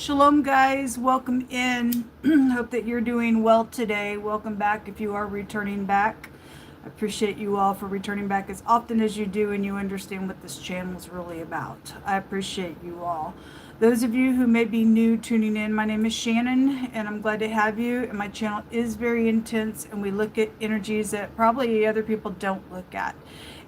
Shalom, guys. Welcome in. Hope that you're doing well today. Welcome back if you are returning back. I appreciate you all for returning back as often as you do and you understand what this channel is really about. I appreciate you all. Those of you who may be new tuning in, my name is Shannon and I'm glad to have you. And my channel is very intense and we look at energies that probably other people don't look at.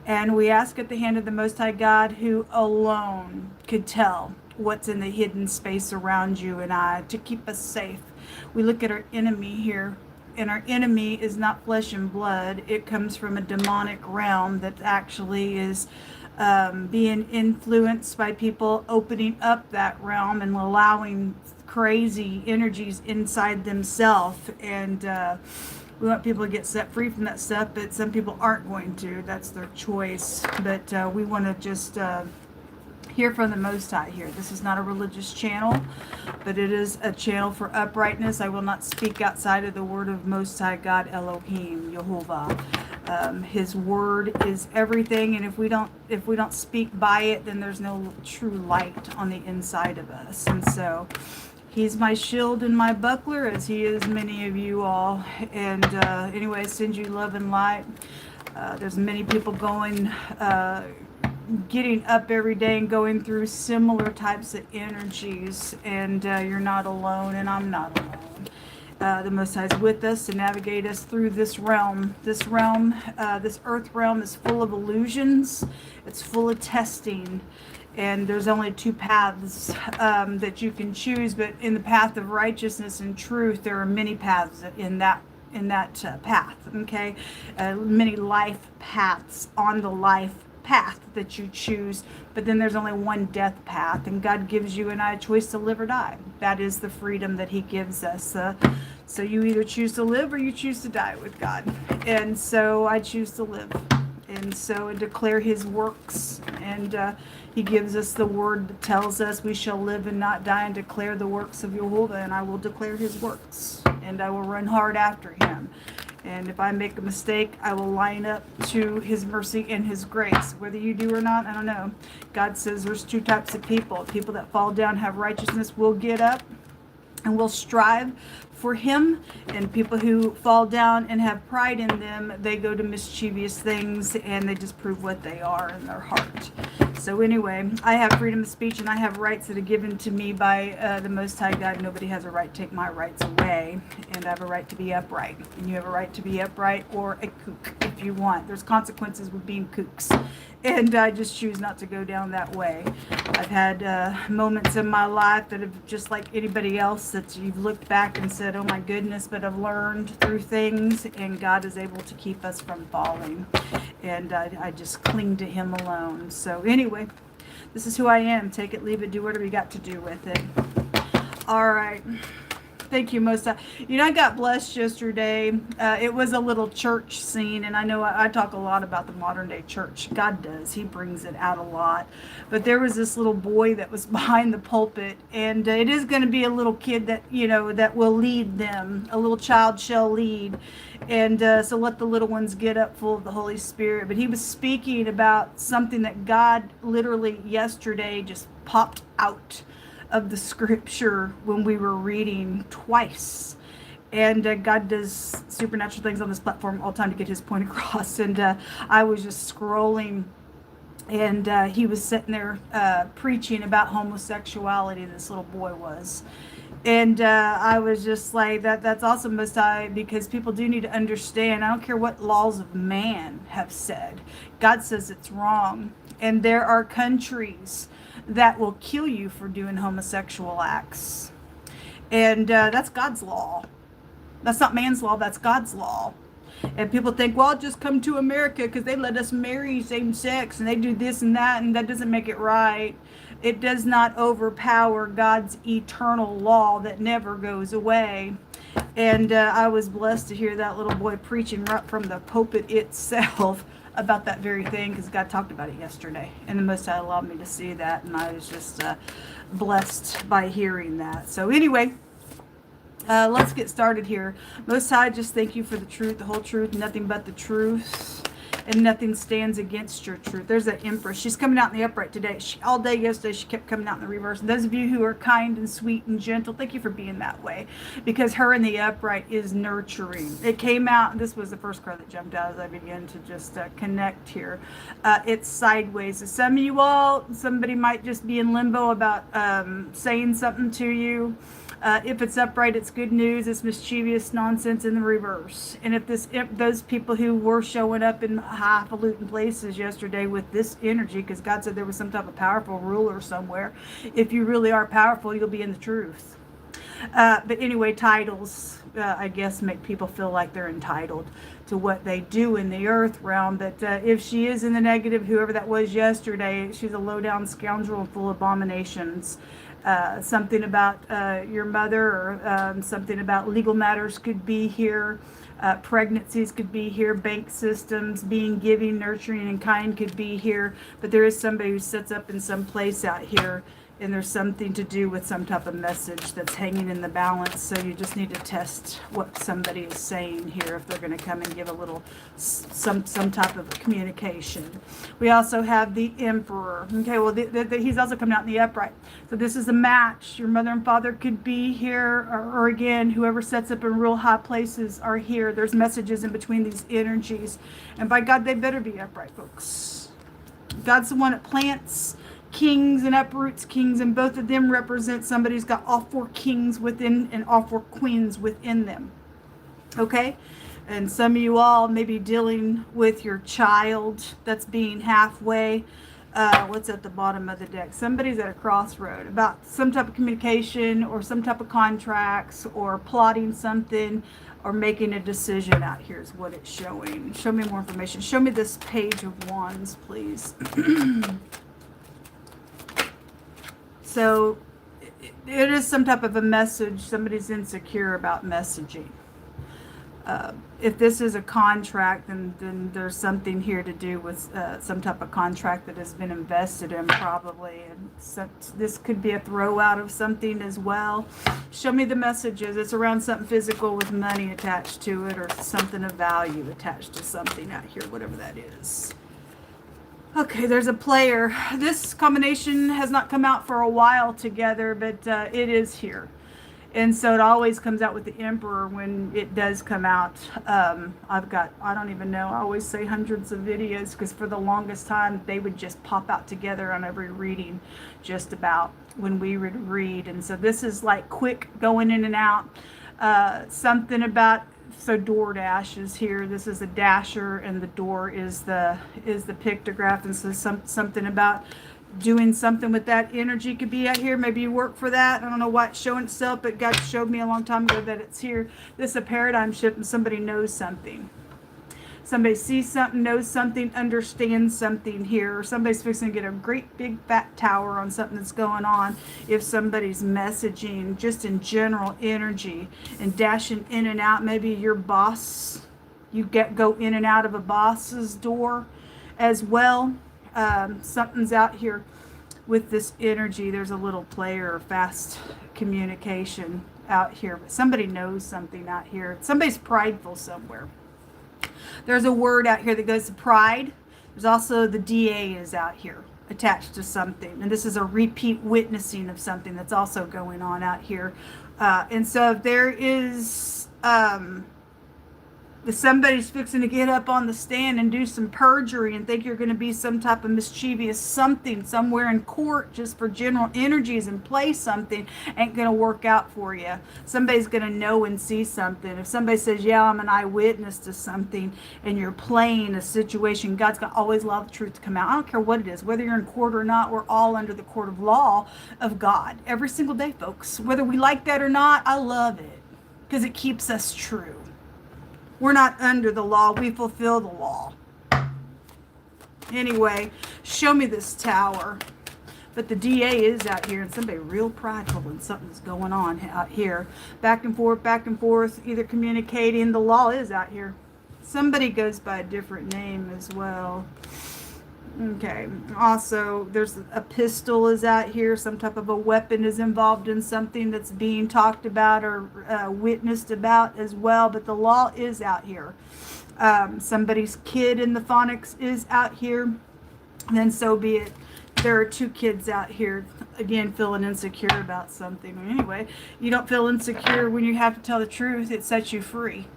And we ask at the hand of the Most High God, who alone could tell what's in the hidden space around you and I, to keep us safe. We look at our enemy here, and our enemy is not flesh and blood. It comes from a demonic realm that actually is being influenced by people opening up that realm and allowing crazy energies inside themselves. And we want people to get set free from that stuff, but some people aren't going to. That's their choice. But we want to just hear from the Most High here. This is not a religious channel, but it is a channel for uprightness. I will not speak outside of the word of Most High God Elohim, Yehovah. His word is everything, and if we don't speak by it, then there's no true light on the inside of us. And so He's my shield and my buckler, as He is many of you all. And anyway, I send you love and light. There's many people getting up every day and going through similar types of energies, and you're not alone, and I'm not alone. The Most High is with us to navigate us through this realm. This earth realm is full of illusions. It's full of testing, and there's only two paths that you can choose. But in the path of righteousness and truth, there are many paths in that path. Okay, many life paths on the life path that you choose, but then there's only one death path, and God gives you and I a choice to live or die. That is the freedom that He gives us. So you either choose to live or you choose to die with God, and so I choose to live, and so I declare His works, and He gives us the word that tells us we shall live and not die, and declare the works of Jehovah, and I will declare His works, and I will run hard after Him. And if I make a mistake, I will line up to His mercy and His grace. Whether you do or not, I don't know. God says there's two types of people. People that fall down, have righteousness, will get up and will strive for Him. And people who fall down and have pride in them, they go to mischievous things and they just prove what they are in their heart. So anyway, I have freedom of speech and I have rights that are given to me by the Most High God. Nobody has a right to take my rights away. And I have a right to be upright. And you have a right to be upright or a kook if you want. There's consequences with being kooks. And I just choose not to go down that way. I've had moments in my life that have, just like anybody else, that you've looked back and said, oh my goodness, but I've learned through things, and God is able to keep us from falling. And I just cling to Him alone. So anyway, this is who I am. Take it, leave it, do whatever you got to do with it. All right. Thank you, Most High. You know, I got blessed yesterday. It was a little church scene, and I know I talk a lot about the modern day church. God does. He brings it out a lot. But there was this little boy that was behind the pulpit, and it is going to be a little kid that, you know, that will lead them. A little child shall lead. And so let the little ones get up full of the Holy Spirit. But he was speaking about something that God literally yesterday just popped out of the scripture when we were reading twice. And God does supernatural things on this platform all the time to get His point across. And I was just scrolling, and he was sitting there preaching about homosexuality, this little boy was. And I was just like, that's awesome, Most High, because people do need to understand. I don't care what laws of man have said. God says it's wrong. And there are countries that will kill you for doing homosexual acts. And that's God's law. That's not man's law, that's God's law. And people think, well, just come to America because they let us marry same sex and they do this and that doesn't make it right. It does not overpower God's eternal law that never goes away. And I was blessed to hear that little boy preaching right from the pulpit itself about that very thing, because God talked about it yesterday, and the Most High allowed me to see that, and I was just blessed by hearing that. So anyway, let's get started here. Most High, just thank you for the truth, the whole truth, nothing but the truth. and nothing stands against your truth. There's that Empress. She's coming out in the upright today. All day yesterday, she kept coming out in the reverse. And those of you who are kind and sweet and gentle, thank you for being that way, because her in the upright is nurturing. It came out, this was the first card that jumped out as I began to just connect here. It's sideways. So some of you all, somebody might just be in limbo about saying something to you. If it's upright, it's good news. It's mischievous nonsense in the reverse. And if those people who were showing up in highfalutin places yesterday with this energy, because God said there was some type of powerful ruler somewhere, if you really are powerful, you'll be in the truth. But anyway, titles, I guess, make people feel like they're entitled to what they do in the earth realm. But if she is in the negative, whoever that was yesterday, she's a low-down scoundrel full of abominations. Something about your mother, or something about legal matters could be here. Pregnancies could be here. Bank systems, being giving, nurturing, and kind could be here. But there is somebody who sits up in some place out here, and there's something to do with some type of message that's hanging in the balance. So you just need to test what somebody is saying here if they're going to come and give a little some type of communication. We also have the Emperor. Okay, well, he's also coming out in the upright. So this is a match. Your mother and father could be here, or again, whoever sets up in real high places are here. There's messages in between these energies. And by God, they better be upright, folks. God's the one that plants kings and uproots kings, and both of them represent somebody who's got all four kings within and all four queens within them. Okay? And some of you all may be dealing with your child that's being halfway. What's at the bottom of the deck? Somebody's at a crossroad about some type of communication or some type of contracts or plotting something or making a decision. Out here is what it's showing. Show me more information. Show me this Page of Wands, please. So it is some type of a message. Somebody's insecure about messaging. If this is a contract, then there's something here to do with some type of contract that has been invested in, probably. And so this could be a throw out of something as well. Show me the messages. It's around something physical with money attached to it, or something of value attached to something out here, whatever that is. Okay, there's a player. This combination has not come out for a while together, but it is here. And so it always comes out with the Emperor when it does come out. I've got, I don't even know, I always say hundreds of videos, because for the longest time they would just pop out together on every reading, just about when we would read. And so this is like quick going in and out. Something about, so DoorDash is here. This is a dasher, and the door is the pictograph. And so something about doing something with that energy could be out here. Maybe you work for that. I don't know why it's showing itself, but God showed me a long time ago that it's here. This is a paradigm shift, and somebody knows something. Somebody sees something, knows something, understands something here. Or somebody's fixing to get a great big fat tower on something that's going on. If somebody's messaging just in general energy and dashing in and out, maybe your boss, you go in and out of a boss's door as well. Something's out here with this energy. There's a little player or fast communication out here. But somebody knows something out here. Somebody's prideful somewhere. There's a word out here that goes to pride. There's also the DA is out here attached to something. And this is a repeat witnessing of something that's also going on out here. And so if there is... if somebody's fixing to get up on the stand and do some perjury and think you're going to be some type of mischievous something somewhere in court just for general energies and play something, ain't going to work out for you. Somebody's going to know and see something. If somebody says, yeah, I'm an eyewitness to something, and you're playing a situation, God's going to always allow the truth to come out. I don't care what it is, whether you're in court or not, we're all under the court of law of God every single day, folks. Whether we like that or not, I love it because it keeps us true. We're not under the law. We fulfill the law. Anyway, show me this tower. But the DA is out here, and somebody real prideful when something's going on out here. Back and forth, either communicating. The law is out here. Somebody goes by a different name as well. Okay. Also, there's a pistol is out here. Some type of a weapon is involved in something that's being talked about or witnessed about as well. But the law is out here. Somebody's kid in the phonics is out here. Then so be it. There are 2 kids out here, again, feeling insecure about something. Anyway, you don't feel insecure when you have to tell the truth. It sets you free.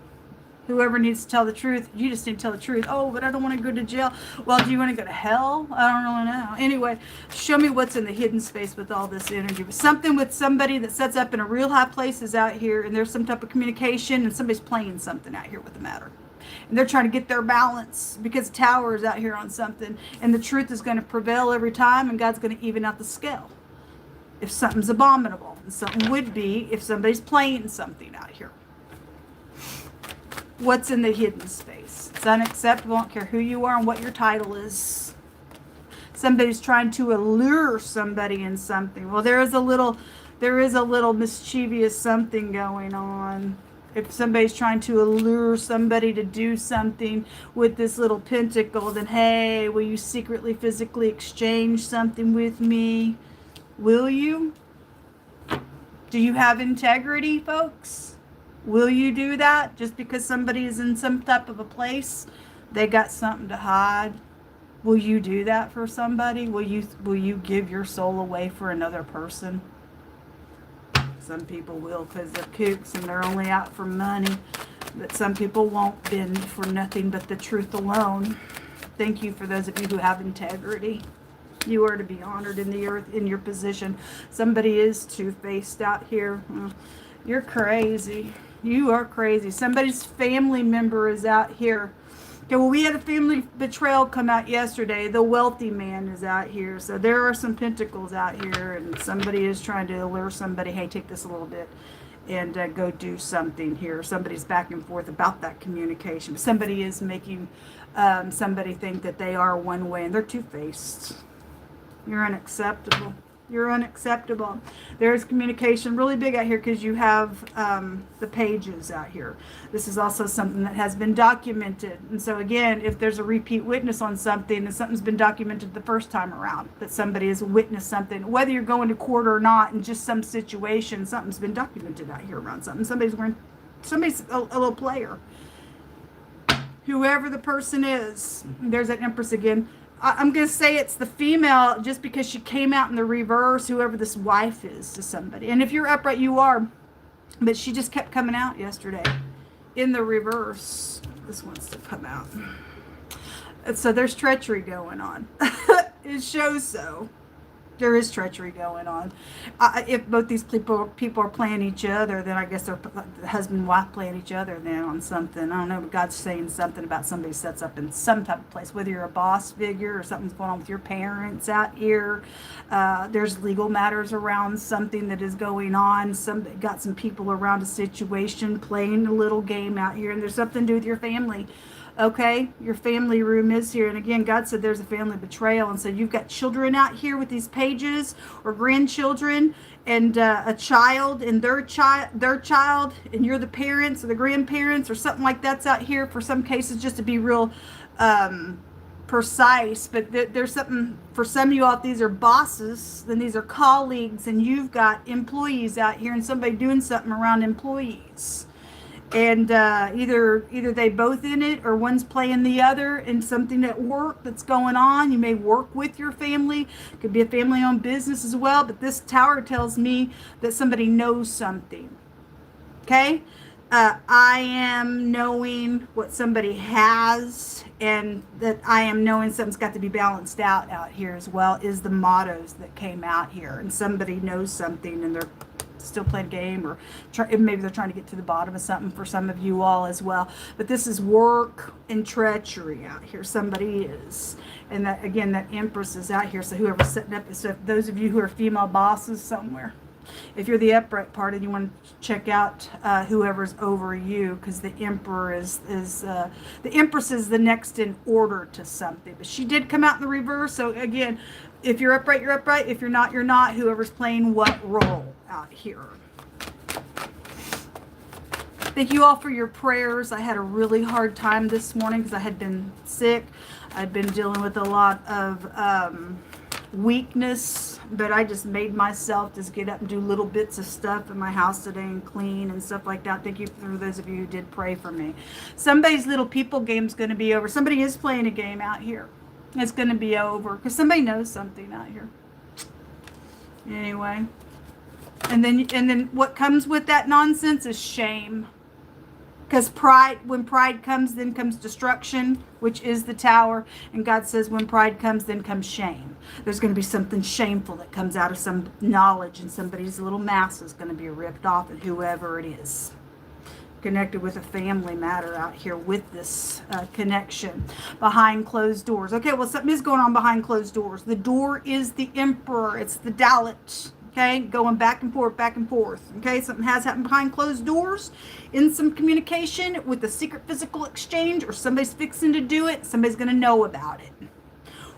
Whoever needs to tell the truth, you just need to tell the truth. Oh, but I don't want to go to jail. Well, do you want to go to hell? I don't really know. Anyway, show me what's in the hidden space with all this energy. Something with somebody that sets up in a real high place is out here, and there's some type of communication, and somebody's playing something out here with the matter. And they're trying to get their balance because Tower is out here on something, and the truth is going to prevail every time, and God's going to even out the scale. If something's abominable, and something would be if somebody's playing something out here. What's in the hidden space? It's unacceptable. I don't care who you are and what your title is. Somebody's trying to allure somebody in something. Well, there is a little mischievous something going on. If somebody's trying to allure somebody to do something with this little pentacle, then hey, will you secretly, physically exchange something with me? Will you? Do you have integrity, folks? Will you do that just because somebody is in some type of a place? They got something to hide. Will you do that for somebody? Will you give your soul away for another person? Some people will because they're kooks and they're only out for money. But some people won't bend for nothing but the truth alone. Thank you for those of you who have integrity. You are to be honored in the earth in your position. Somebody is two-faced out here. You're crazy. You are crazy. Somebody's family member is out here. Okay, well, we had a family betrayal come out yesterday. The wealthy man is out here. So there are some pentacles out here, and somebody is trying to allure somebody, hey, take this a little bit and go do something here. Somebody's back and forth about that communication. Somebody is making somebody think that they are one way, and they're two-faced. You're unacceptable. You're unacceptable. There's communication really big out here because you have the pages out here. This is also something that has been documented. And so again, if there's a repeat witness on something and something's been documented the first time around, that somebody has witnessed something, whether you're going to court or not, in just some situation, something's been documented out here around something. Somebody's a little player. Whoever the person is, there's that Empress again. I'm going to say it's the female just because she came out in the reverse, whoever this wife is to somebody. And if you're upright, you are. But she just kept coming out yesterday in the reverse. This wants to come out. And so there's treachery going on. It shows so. There is treachery going on. If both these people are playing each other, then I guess they're the husband and wife playing each other then on something. I don't know, but God's saying something about somebody sets up in some type of place, whether you're a boss figure or something's going on with your parents out here. There's legal matters around something that is going on. Got some people around a situation playing a little game out here, and there's something to do with your family. Okay, your family room is here. And again, God said there's a family betrayal. And so you've got children out here with these pages, or grandchildren, and a child and their child, and you're the parents or the grandparents or something like that's out here for some cases, just to be real precise. But there's something for some of you out, these are bosses, then these are colleagues, and you've got employees out here and somebody doing something around employees. And either they both in it or one's playing the other, and something at work that's going on. You may work with your family. It could be a family-owned business as well. But this tower tells me that somebody knows something. Okay? I am knowing what somebody has, and that I am knowing something's got to be balanced out here as well, is the mottos that came out here. And somebody knows something, and they're still playing a game, or maybe they're trying to get to the bottom of something for some of you all as well. But this is work and treachery out here. Somebody is. And that, again, that Empress is out here. So whoever's setting up, so if those of you who are female bosses somewhere, if you're the upright part and you want to check out whoever's over you, because the Emperor the Empress is the next in order to something. But she did come out in the reverse. So again, if you're upright, you're upright. If you're not, you're not. Whoever's playing what role out here. Thank you all for your prayers. I had a really hard time this morning because I had been sick. I'd been dealing with a lot of weakness, but I just made myself just get up and do little bits of stuff in my house today and clean and stuff like that. Thank you for those of you who did pray for me. Somebody's little people game's going to be over. Somebody is playing a game out here. It's going to be over because somebody knows something out here. Anyway, and then what comes with that nonsense is shame. Because when pride comes, then comes destruction, which is the tower. And God says when pride comes, then comes shame. There's going to be something shameful that comes out of some knowledge, and somebody's little mask is going to be ripped off, and whoever it is. Connected with a family matter out here with this connection. Behind closed doors. Okay, well, something is going on behind closed doors. The door is the emperor. It's the Dalit. Okay, going back and forth, back and forth. Okay, something has happened behind closed doors in some communication with a secret physical exchange, or somebody's fixing to do it. Somebody's going to know about it.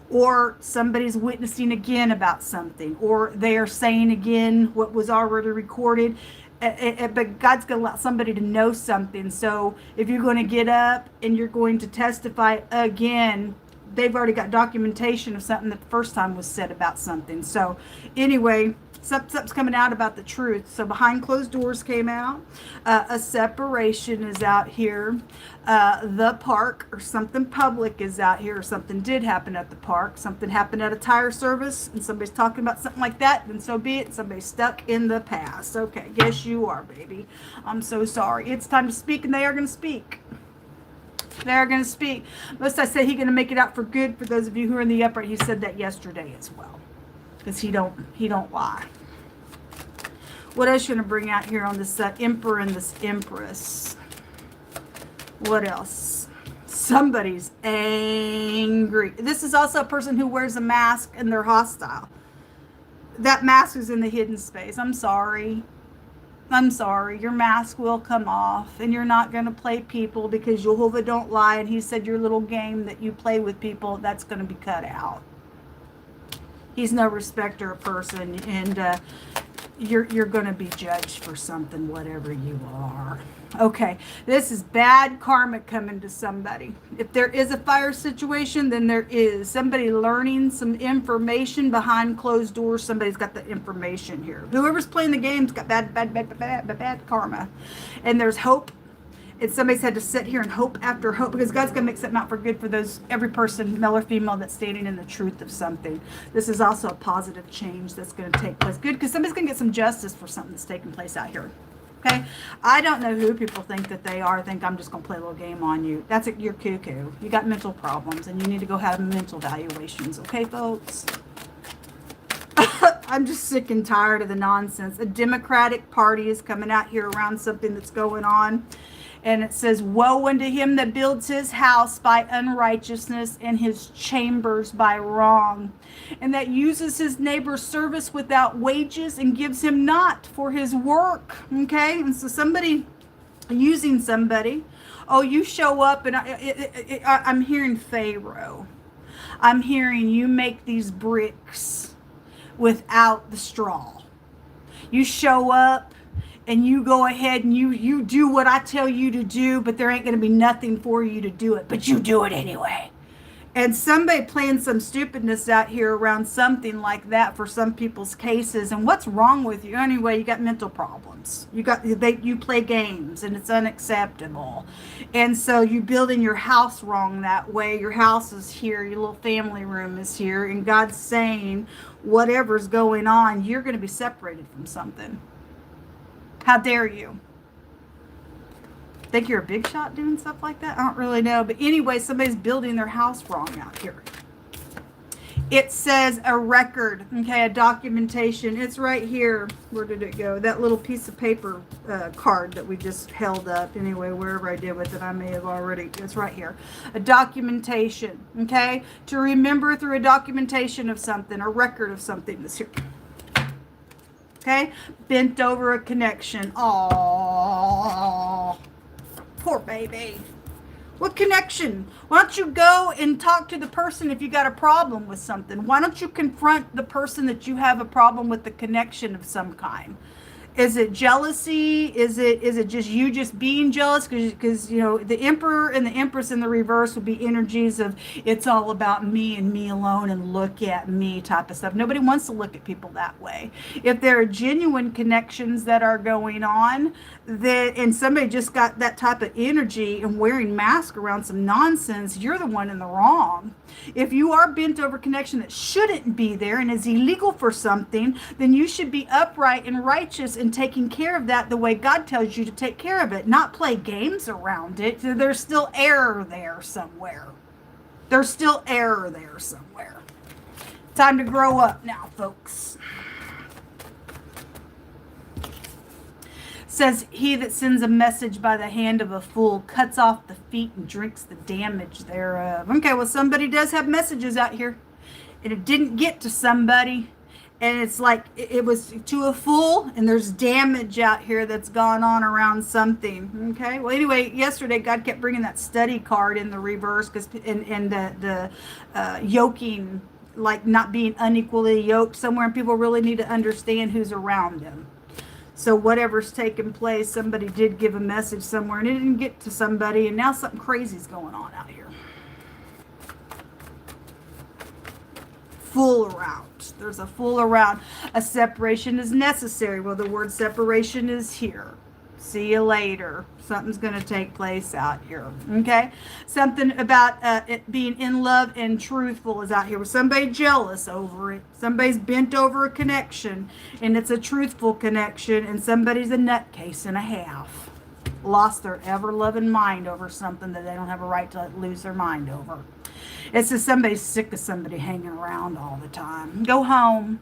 Or somebody's witnessing again about something. Or they are saying again what was already recorded. But God's going to allow somebody to know something. So if you're going to get up and you're going to testify again, they've already got documentation of something that the first time was said about something. So anyway, something's coming out about the truth. So behind closed doors came out. A separation is out here. The park or something public is out here. Or something did happen at the park. Something happened at a tire service. And somebody's talking about something like that. Then so be it. Somebody's stuck in the past. Okay, yes you are, baby. I'm so sorry. It's time to speak, and they are going to speak. They're going to speak. Most I say he's going to make it out for good. For those of you who are in the upright, he said that yesterday as well. Because he don't lie. What else you going to bring out here on this emperor and this empress? What else? Somebody's angry. This is also a person who wears a mask and they're hostile. That mask is in the hidden space. I'm sorry. Your mask will come off, and you're not going to play people because Jehovah don't lie, and he said your little game that you play with people, that's going to be cut out. He's no respecter of person, and you're going to be judged for something, whatever you are. Okay, this is bad karma coming to somebody. If there is a fire situation, then there is somebody learning some information behind closed doors. Somebody's got the information here. Whoever's playing the game's got bad karma. And there's hope. And somebody's had to sit here and hope after hope, because God's going to make something out for good for every person, male or female, that's standing in the truth of something. This is also a positive change that's going to take place. Good, because somebody's going to get some justice for something that's taking place out here. Okay, I don't know who people think that they are. Think I'm just going to play a little game on you. You're cuckoo. You got mental problems, and you need to go have mental evaluations. Okay, folks? I'm just sick and tired of the nonsense. A Democratic Party is coming out here around something that's going on. And it says, woe unto him that builds his house by unrighteousness and his chambers by wrong, and that uses his neighbor's service without wages and gives him not for his work. Okay? And so somebody using somebody. Oh, you show up, and I'm hearing Pharaoh. I'm hearing you make these bricks without the straw. You show up, and you go ahead and you do what I tell you to do, but there ain't going to be nothing for you to do it, but you do it anyway. And somebody playing some stupidness out here around something like that for some people's cases. And what's wrong with you? Anyway, you got mental problems. You play games, and it's unacceptable. And so you building your house wrong that way. Your house is here. Your little family room is here. And God's saying whatever's going on, you're going to be separated from something. How dare you? Think you're a big shot doing stuff like that? I don't really know. But anyway, somebody's building their house wrong out here. It says a record, okay, a documentation. It's right here. Where did it go? That little piece of paper card that we just held up. Anyway, wherever I did with it, I may have already. It's right here. A documentation, okay? To remember through a documentation of something, a record of something that's here. Okay, bent over a connection. Oh, poor baby. What connection? Why don't you go and talk to the person if you got a problem with something? Why don't you confront the person that you have a problem with, the connection of some kind? Is it jealousy? Is it just you just being jealous? Because you know the Emperor and the Empress in the reverse would be energies of it's all about me and me alone and look at me type of stuff. Nobody wants to look at people that way. If there are genuine connections that are going on, that and somebody just got that type of energy and wearing mask around some nonsense, you're the one in the wrong. If you are bent over connection that shouldn't be there and is illegal for something, then you should be upright and righteous and taking care of that the way God tells you to take care of it, not play games around it. There's still error there somewhere. There's still error there somewhere. Time to grow up now, folks. Says, he that sends a message by the hand of a fool cuts off the feet and drinks the damage thereof. Okay, well, somebody does have messages out here, and it didn't get to somebody, and it's like it was to a fool, and there's damage out here that's gone on around something. Okay, well, anyway, yesterday God kept bringing that study card in the reverse, because in the yoking, like not being unequally yoked somewhere, and people really need to understand who's around them. So whatever's taking place, somebody did give a message somewhere and it didn't get to somebody, and now something crazy is going on out here. Fool around. There's a fool around. A separation is necessary. Well, the word separation is here. See you later. Something's going to take place out here. Okay? Something about it being in love and truthful is out here. With somebody jealous over it. Somebody's bent over a connection, and it's a truthful connection, and somebody's a nutcase and a half. Lost their ever-loving mind over something that they don't have a right to lose their mind over. It's just somebody's sick of somebody hanging around all the time. Go home.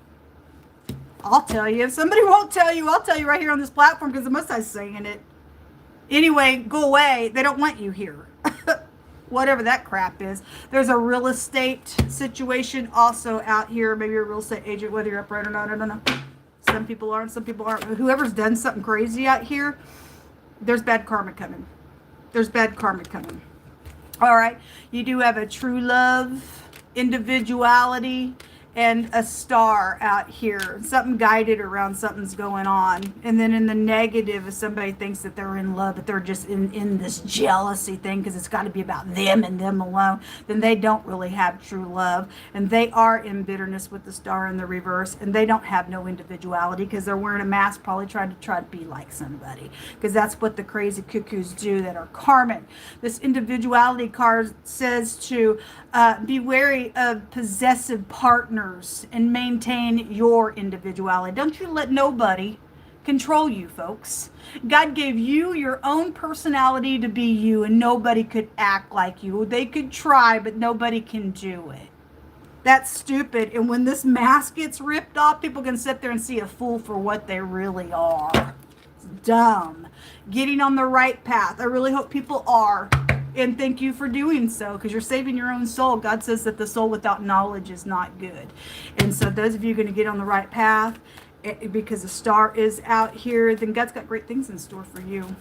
I'll tell you. If somebody won't tell you, I'll tell you right here on this platform, because the Most High's saying it. Anyway, go away. They don't want you here. Whatever that crap is. There's a real estate situation also out here. Maybe you're a real estate agent, whether you're upright or not, I don't know. Some people are and some people aren't. Whoever's done something crazy out here, there's bad karma coming. There's bad karma coming. All right. You do have a true love, individuality, and a star out here. Something guided around something's going on. And then in the negative, if somebody thinks that they're in love, but they're just in this jealousy thing because it's got to be about them and them alone, then they don't really have true love. And they are in bitterness with the star in the reverse. And they don't have no individuality because they're wearing a mask, probably trying to be like somebody. Because that's what the crazy cuckoos do that are karmic. This individuality card says to be wary of possessive partners and maintain your individuality. Don't you let nobody control you, folks. God gave you your own personality to be you, and nobody could act like you. They could try, but nobody can do it. That's stupid. And when this mask gets ripped off, people can sit there and see a fool for what they really are. It's dumb. Getting on the right path. I really hope people are. And thank you for doing so, because you're saving your own soul. God says that the soul without knowledge is not good. And so those of you going to get on the right path, because the star is out here, then God's got great things in store for you.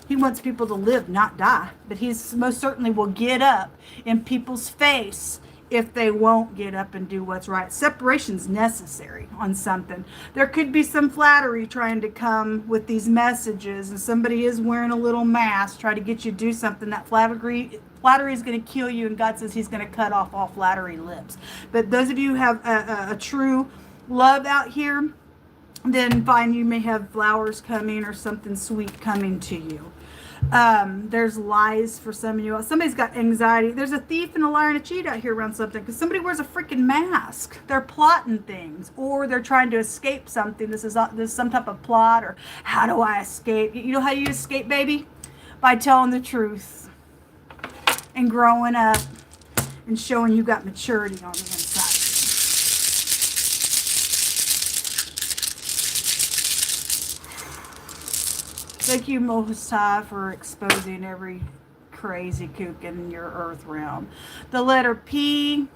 He wants people to live, not die. But he most certainly will get up in people's face if they won't get up and do what's right. Separation's necessary on something. There could be some flattery trying to come with these messages, and somebody is wearing a little mask, try to get you to do something. That flattery is going to kill you, and God says he's going to cut off all flattery lips. But those of you who have a true love out here, then fine, you may have flowers coming or something sweet coming to you. There's lies for some of you. Somebody's got anxiety. There's a thief and a liar and a cheat out here around something, because somebody wears a freaking mask. They're plotting things, or they're trying to escape something. This is some type of plot, or how do I escape? You know how you escape, baby? By telling the truth and growing up and showing you got maturity on the inside. Thank you, Most High, for exposing every crazy kook in your earth realm. The letter P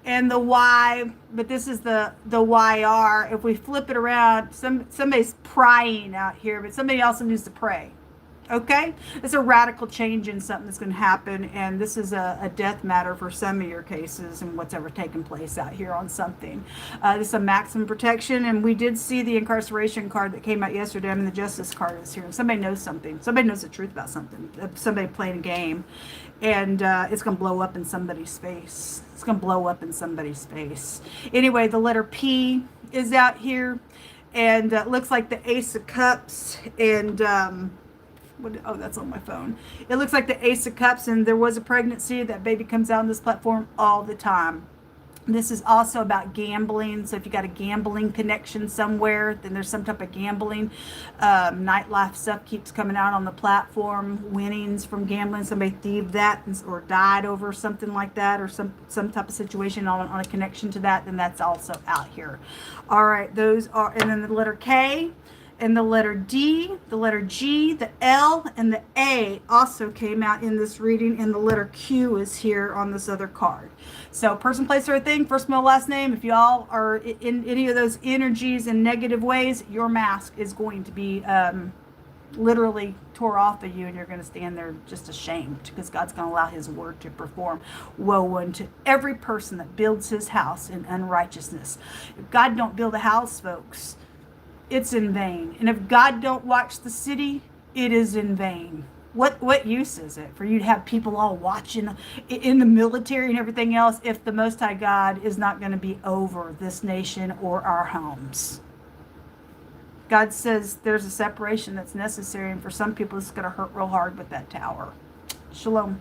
and the Y, but this is the YR. If we flip it around, somebody's prying out here, but somebody also needs to pray. Okay? It's a radical change in something that's going to happen, and this is a death matter for some of your cases and what's ever taken place out here on something. This is a maximum protection, and we did see the incarceration card that came out yesterday. I mean, the justice card is here. Somebody knows something. Somebody knows the truth about something. Somebody playing a game, and it's going to blow up in somebody's face. It's going to blow up in somebody's face. Anyway, the letter P is out here, and looks like the Ace of Cups, and oh, that's on my phone. It looks like the Ace of Cups, and there was a pregnancy. That baby comes out on this platform all the time. This is also about gambling. So if you got a gambling connection somewhere, then there's some type of gambling. Nightlife stuff keeps coming out on the platform. Winnings from gambling. Somebody thieved that or died over something like that, or some type of situation on a connection to that. Then that's also out here. All right, those are, and then the letter K, and the letter D, the letter G, the L, and the A also came out in this reading, and the letter Q is here on this other card. So person, place, or thing, first, middle, last name. If y'all are in any of those energies in negative ways, your mask is going to be literally tore off of you, and you're going to stand there just ashamed, because God's going to allow his word to perform. Woe unto every person that builds his house in unrighteousness. If God don't build a house, folks, it's in vain. And if God don't watch the city, it is in vain. What use is it for you to have people all watching in the military and everything else if the Most High God is not going to be over this nation or our homes? God says there's a separation that's necessary, and for some people it's going to hurt real hard with that tower. Shalom.